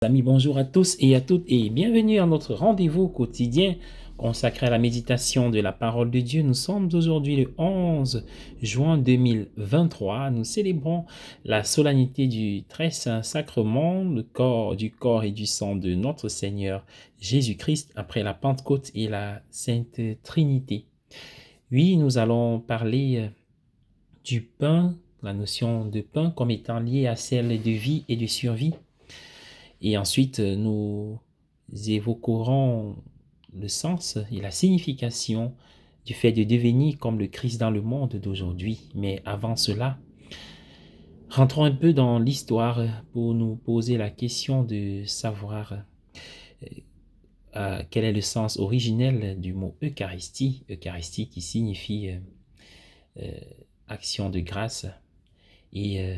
Amis, bonjour à tous et à toutes et bienvenue à notre rendez-vous quotidien consacré à la méditation de la parole de Dieu. Nous sommes aujourd'hui le 11 juin 2023. Nous célébrons la solennité du très saint sacrement, du corps et du sang de notre Seigneur Jésus-Christ après la Pentecôte et la Sainte Trinité. Oui, nous allons parler du pain, la notion de pain comme étant liée à celle de vie et de survie. Et ensuite, nous évoquerons le sens et la signification du fait de devenir comme le Christ dans le monde d'aujourd'hui. Mais avant cela, rentrons un peu dans l'histoire pour nous poser la question de savoir quel est le sens originel du mot Eucharistie, Eucharistie qui signifie action de grâce, et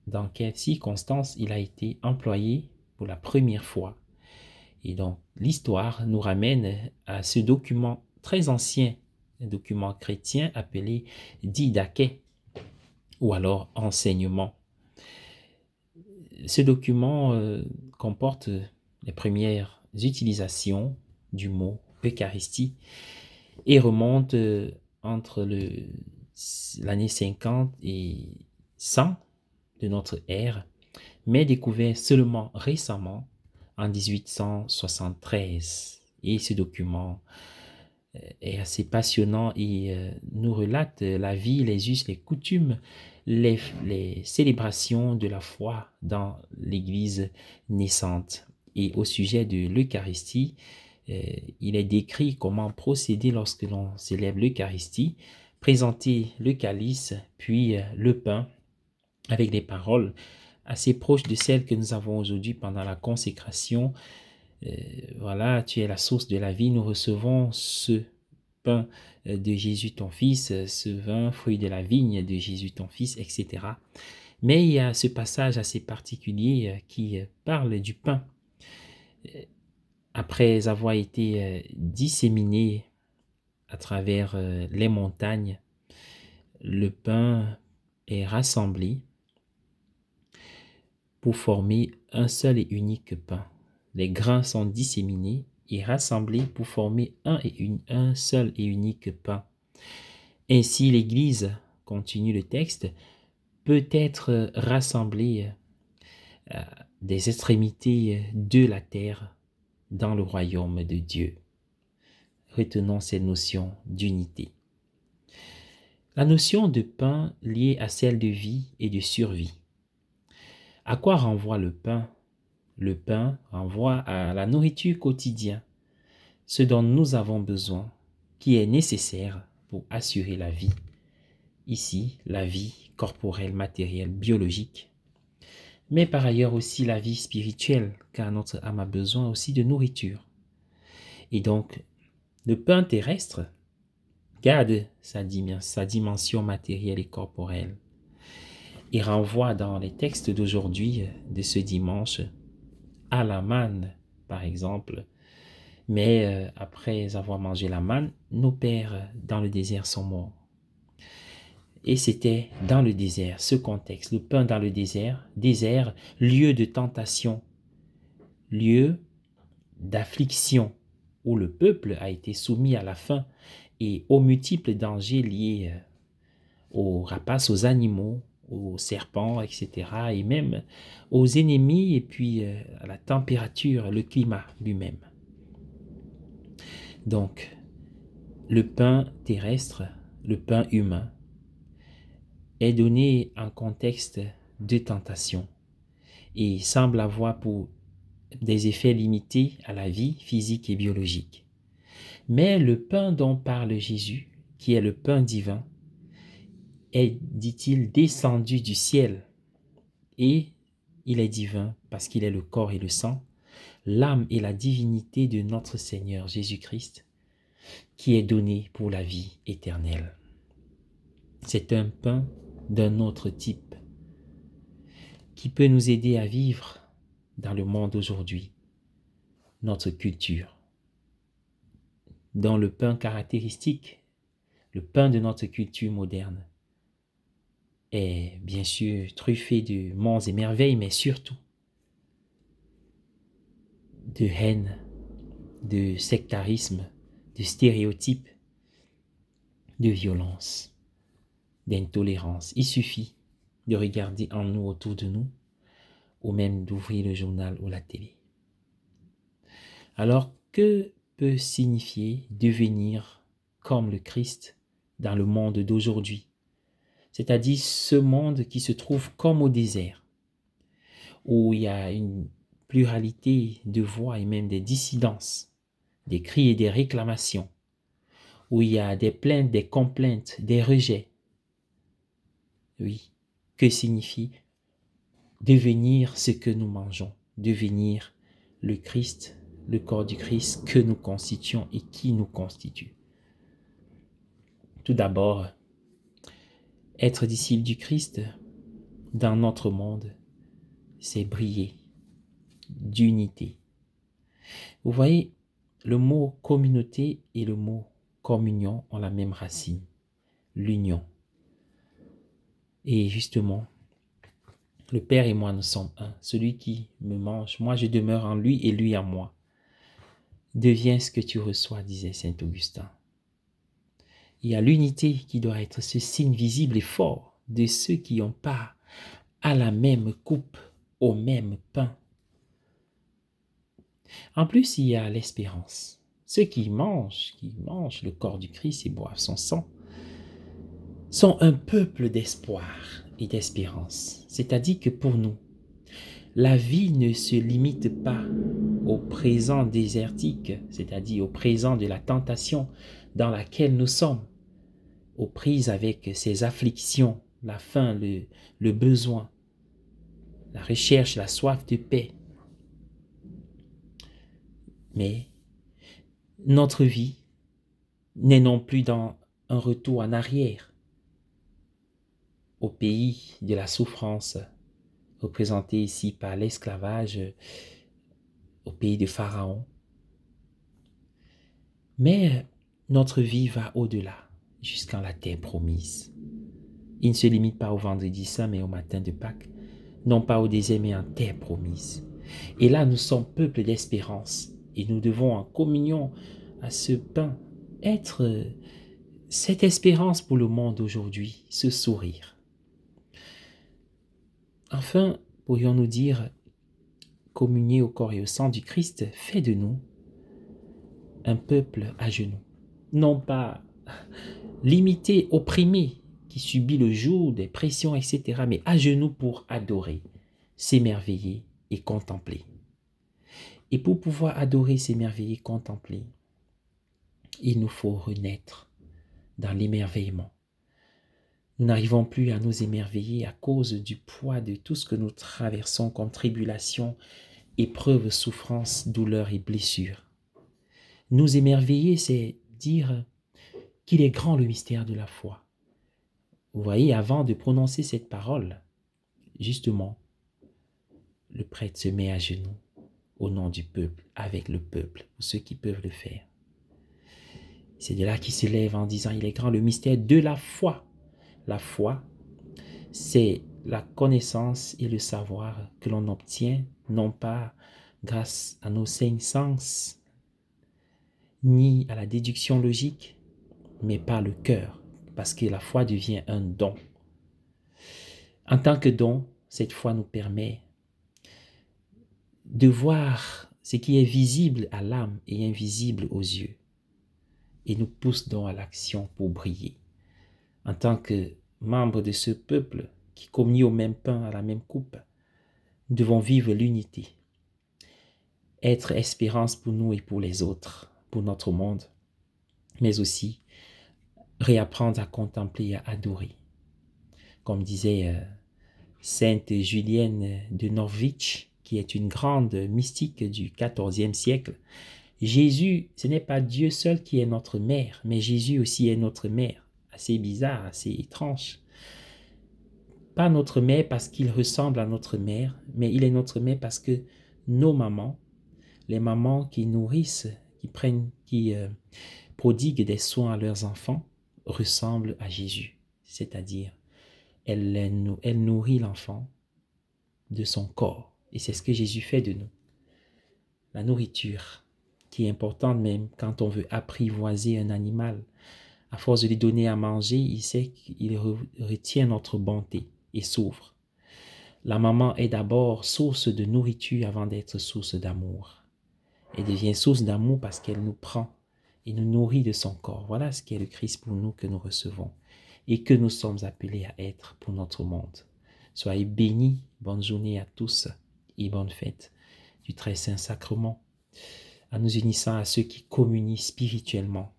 dans quelles circonstances il a été employé pour la première fois. Et donc, l'histoire nous ramène à ce document très ancien, un document chrétien appelé Didaché, ou alors enseignement. Ce document comporte les premières utilisations du mot Eucharistie et remonte entre l'année 50 et 100 de notre ère, mais découvert seulement récemment en 1873. Et ce document est assez passionnant et nous relate la vie, les us, les coutumes, les célébrations de la foi dans l'Église naissante. Et au sujet de l'Eucharistie, il est décrit comment procéder lorsque l'on célèbre l'Eucharistie, présenter le calice, puis le pain, avec des paroles assez proches de celles que nous avons aujourd'hui pendant la consécration. Voilà, tu es la source de la vie, nous recevons ce pain de Jésus ton Fils, ce vin, fruit de la vigne de Jésus ton Fils, etc. Mais il y a ce passage assez particulier qui parle du pain. Après avoir été disséminé à travers les montagnes, le pain est rassemblé pour former un seul et unique pain. Les grains sont disséminés et rassemblés pour former un seul et unique pain. Ainsi, l'Église, continue le texte, peut être rassemblée des extrémités de la terre dans le royaume de Dieu. Retenons cette notion d'unité. La notion de pain liée à celle de vie et de survie. À quoi renvoie le pain? Le pain renvoie à la nourriture quotidienne, ce dont nous avons besoin, qui est nécessaire pour assurer la vie. Ici, la vie corporelle, matérielle, biologique, mais par ailleurs aussi la vie spirituelle, car notre âme a besoin aussi de nourriture. Et donc, le pain terrestre garde sa dimension matérielle et corporelle et renvoie dans les textes d'aujourd'hui, de ce dimanche, à la manne, par exemple. Mais après avoir mangé la manne, nos pères dans le désert sont morts. Et c'était dans le désert, ce contexte, le pain dans le désert, lieu de tentation, lieu d'affliction, où le peuple a été soumis à la faim et aux multiples dangers liés aux rapaces, aux animaux, aux serpents, etc. et même aux ennemis et puis à la température, le climat lui-même. Donc, le pain terrestre, le pain humain, est donné en contexte de tentation et semble avoir pour des effets limités à la vie physique et biologique. Mais le pain dont parle Jésus, qui est le pain divin, est, dit-il, descendu du ciel et il est divin parce qu'il est le corps et le sang, l'âme et la divinité de notre Seigneur Jésus-Christ, qui est donné pour la vie éternelle. C'est un pain d'un autre type qui peut nous aider à vivre dans le monde aujourd'hui, notre culture. Dans le pain caractéristique, le pain de notre culture moderne est bien sûr truffé de monts et merveilles, mais surtout de haine, de sectarisme, de stéréotypes, de violence, d'intolérance. Il suffit de regarder en nous, autour de nous, ou même d'ouvrir le journal ou la télé. Alors, que peut signifier devenir comme le Christ dans le monde d'aujourd'hui? C'est-à-dire ce monde qui se trouve comme au désert, où il y a une pluralité de voix et même des dissidences, des cris et des réclamations, où il y a des plaintes, des complaintes, des rejets. Oui, que signifie devenir ce que nous mangeons, devenir le Christ, le corps du Christ que nous constituons et qui nous constitue? Tout d'abord, être disciple du Christ dans notre monde, c'est briller d'unité. Vous voyez, le mot communauté et le mot communion ont la même racine, l'union. Et justement, le Père et moi, nous sommes un. Celui qui me mange, moi je demeure en lui et lui en moi. Deviens ce que tu reçois, disait saint Augustin. Il y a l'unité qui doit être ce signe visible et fort de ceux qui ont part à la même coupe, au même pain. En plus, il y a l'espérance. Ceux qui mangent le corps du Christ et boivent son sang, sont un peuple d'espoir et d'espérance. C'est-à-dire que pour nous, la vie ne se limite pas au présent désertique, c'est-à-dire au présent de la tentation dans laquelle nous sommes, aux prises avec ces afflictions, la faim, le besoin, la recherche, la soif de paix. Mais notre vie n'est non plus dans un retour en arrière, au pays de la souffrance, représenté ici par l'esclavage, au pays de Pharaon. Mais notre vie va au-delà, jusqu'en la terre promise. Il ne se limite pas au vendredi saint, mais au matin de Pâques, non pas au désert, mais en terre promise. Et là, nous sommes peuple d'espérance, et nous devons en communion à ce pain être cette espérance pour le monde aujourd'hui, ce sourire. Enfin, pourrions-nous dire, communier au corps et au sang du Christ fait de nous un peuple à genoux, non pas limité, opprimé, qui subit le joug des pressions, etc., mais à genoux pour adorer, s'émerveiller et contempler. Et pour pouvoir adorer, s'émerveiller, contempler, il nous faut renaître dans l'émerveillement. Nous n'arrivons plus à nous émerveiller à cause du poids de tout ce que nous traversons comme tribulation, épreuves, souffrances, douleurs et blessures. Nous émerveiller, c'est dire qu'il est grand le mystère de la foi. Vous voyez, avant de prononcer cette parole, justement, le prêtre se met à genoux au nom du peuple, avec le peuple, pour ceux qui peuvent le faire. C'est de là qu'il se lève en disant, il est grand le mystère de la foi. La foi, c'est la connaissance et le savoir que l'on obtient, non pas grâce à nos cinq sens, ni à la déduction logique, mais par le cœur, parce que la foi devient un don. En tant que don, cette foi nous permet de voir ce qui est visible à l'âme et invisible aux yeux, et nous pousse donc à l'action pour briller. En tant que membres de ce peuple qui communie au même pain, à la même coupe, nous devons vivre l'unité, être espérance pour nous et pour les autres, pour notre monde, mais aussi réapprendre à contempler et à adorer. Comme disait Sainte Julienne de Norwich, qui est une grande mystique du XIVe siècle, Jésus, ce n'est pas Dieu seul qui est notre mère, mais Jésus aussi est notre mère. Assez bizarre, assez étrange. Pas notre mère parce qu'il ressemble à notre mère, mais il est notre mère parce que nos mamans, les mamans qui nourrissent, qui prodiguent des soins à leurs enfants, ressemblent à Jésus. C'est-à-dire, elle nourrit l'enfant de son corps. Et c'est ce que Jésus fait de nous. la nourriture, qui est importante même quand on veut apprivoiser un animal. À force de lui donner à manger, il sait qu'il retient notre bonté et s'ouvre. La maman est d'abord source de nourriture avant d'être source d'amour. Elle devient source d'amour parce qu'elle nous prend et nous nourrit de son corps. Voilà ce qu'est le Christ pour nous que nous recevons et que nous sommes appelés à être pour notre monde. Soyez bénis, bonne journée à tous et bonne fête du très saint sacrement, en nous unissant à ceux qui communient spirituellement.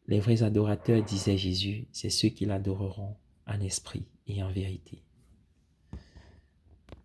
Les vrais adorateurs, disait Jésus, c'est ceux qui l'adoreront en esprit et en vérité.